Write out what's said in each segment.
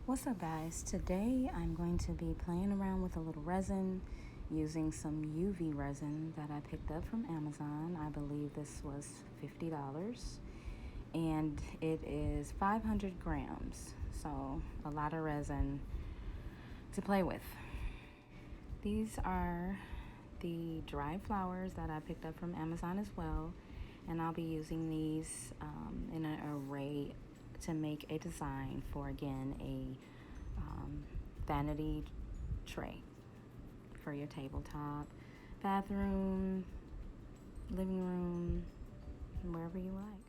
What's up, guys? Today I'm going to be playing around with a little resin using some UV resin that I picked up from Amazon. I believe this was $50 and it is 500 grams, so a lot of resin to play with. These are the dried flowers that I picked up from Amazon as well, and I'll be using these in an array to make a design for, again, a vanity tray for your tabletop, bathroom, living room, wherever you like.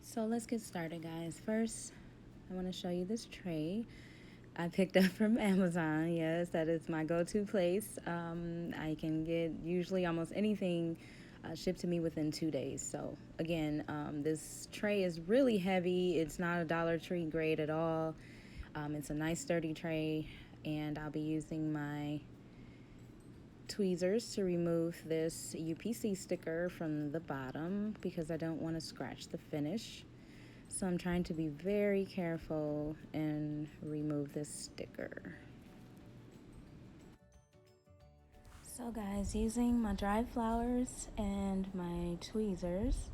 So let's get started, guys. First, I want to show you this tray I picked up from Amazon. Yes, that is my go-to place. I can get usually almost anything shipped to me within 2 days. So again, this tray is really heavy. It's not a Dollar Tree grade at all. It's a nice sturdy tray, and I'll be using my tweezers to remove this UPC sticker from the bottom because I don't want to scratch the finish. So I'm trying to be very careful and remove this sticker. So guys, using my dried flowers and my tweezers,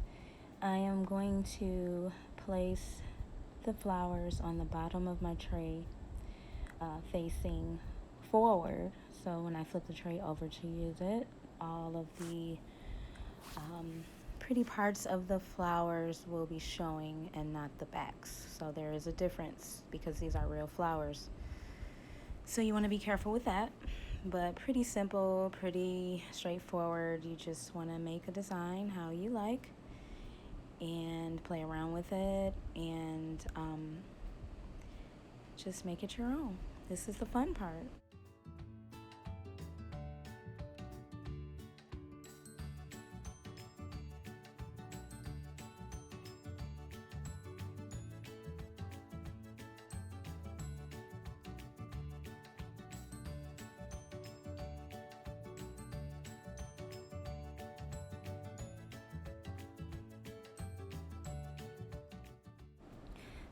I am going to place the flowers on the bottom of my tray facing forward. So when I flip the tray over to use it, all of the pretty parts of the flowers will be showing and not the backs. So there is a difference because these are real flowers. So you want to be careful with that, but pretty simple, pretty straightforward. You just want to make a design how you like and play around with it and just make it your own. This is the fun part.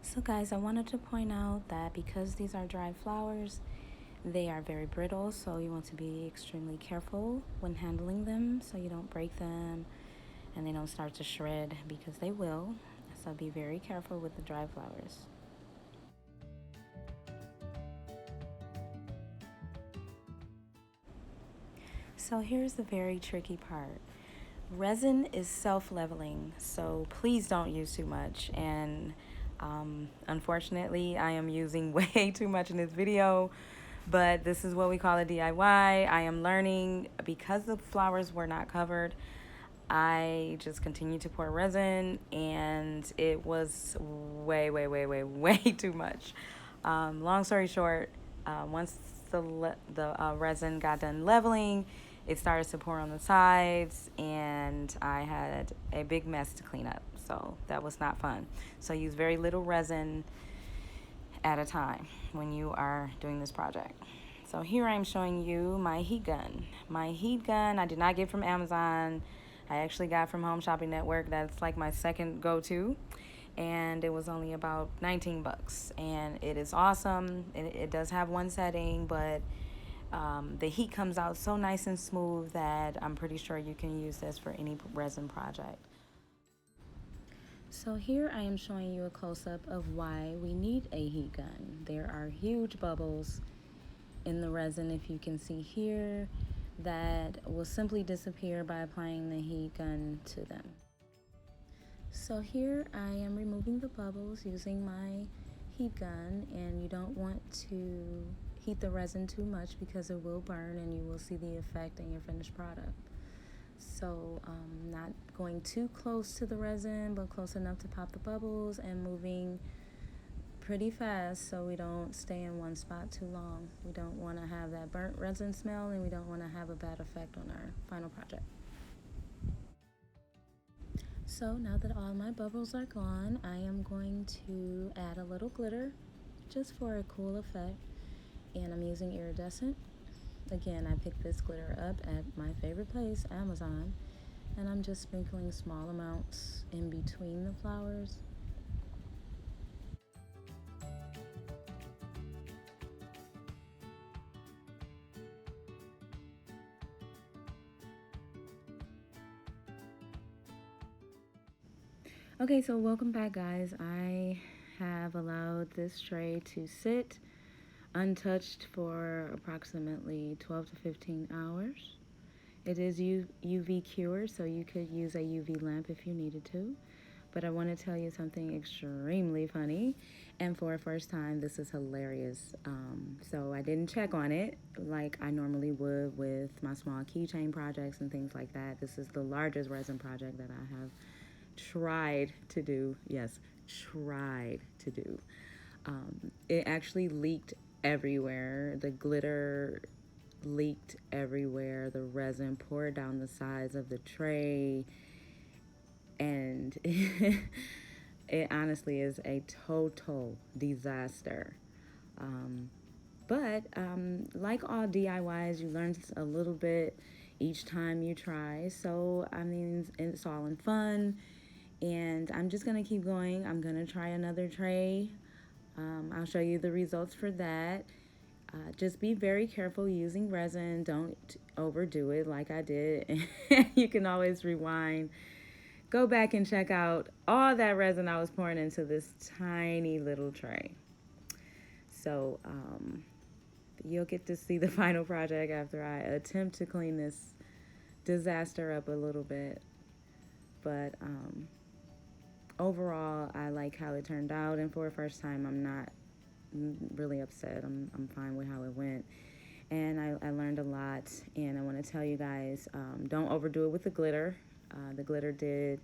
So guys, I wanted to point out that because these are dried flowers, they are very brittle, so you want to be extremely careful when handling them so you don't break them and they don't start to shred, because they will. So be very careful with the dried flowers. So here's the very tricky part. Resin is self-leveling, so please don't use too much. And unfortunately, I am using way too much in this video, but this is what we call a DIY. I am learning. Because the flowers were not covered, I just continued to pour resin, and it was way too much. Long story short, once the resin got done leveling, it started to pour on the sides, and I had a big mess to clean up. So that was not fun. So use very little resin at a time when you are doing this project. So here I'm showing you my heat gun. My heat gun I did not get from Amazon. I actually got from Home Shopping Network. That's like my second go-to. And it was only about 19 bucks. And it is awesome. It does have one setting, but the heat comes out so nice and smooth that I'm pretty sure you can use this for any resin project. So here I am showing you a close-up of why we need a heat gun. There are huge bubbles in the resin, if you can see here, that will simply disappear by applying the heat gun to them. So here I am removing the bubbles using my heat gun, and you don't want to heat the resin too much because it will burn and you will see the effect in your finished product. So not going too close to the resin, but close enough to pop the bubbles, and moving pretty fast so we don't stay in one spot too long. We don't want to have that burnt resin smell, and we don't want to have a bad effect on our final project. So now that all my bubbles are gone, I am going to add a little glitter just for a cool effect, and I'm using iridescent. Again, I picked this glitter up at my favorite place, Amazon, And I'm just sprinkling small amounts in between the flowers. Okay, so welcome back, guys. I have allowed this tray to sit untouched for approximately 12 to 15 hours. It is UV cured, so you could use a UV lamp if you needed to. But I want to tell you something extremely funny. And for a first time, this is hilarious. So I didn't check on it like I normally would with my small keychain projects and things like that. This is the largest resin project that I have tried to do. Yes, tried to do. It actually leaked everywhere. The glitter leaked everywhere. The resin poured down the sides of the tray. And it honestly is a total disaster. But like all DIYs, you learn a little bit each time you try. So, I mean, it's all in fun. And I'm just going to keep going. I'm going to try another tray. I'll show you the results for that. Just be very careful using resin. Don't overdo it like I did. You can always rewind. Go back and check out all that resin I was pouring into this tiny little tray. So you'll get to see the final project after I attempt to clean this disaster up a little bit. But overall, I like how it turned out. And for the first time, I'm not really upset. I'm fine with how it went. And I learned a lot. And I want to tell you guys, don't overdo it with the glitter. The glitter did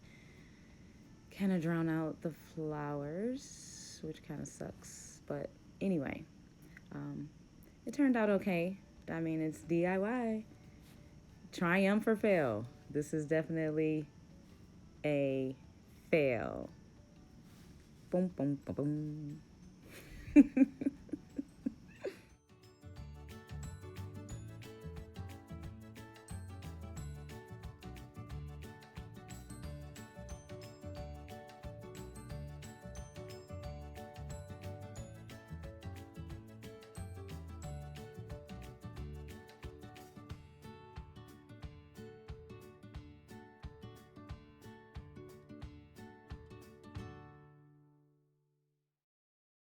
kind of drown out the flowers, which kind of sucks. But anyway, it turned out okay. I mean, it's DIY. Triumph or fail. This is definitely a fail. Boom, boom, boom, boom.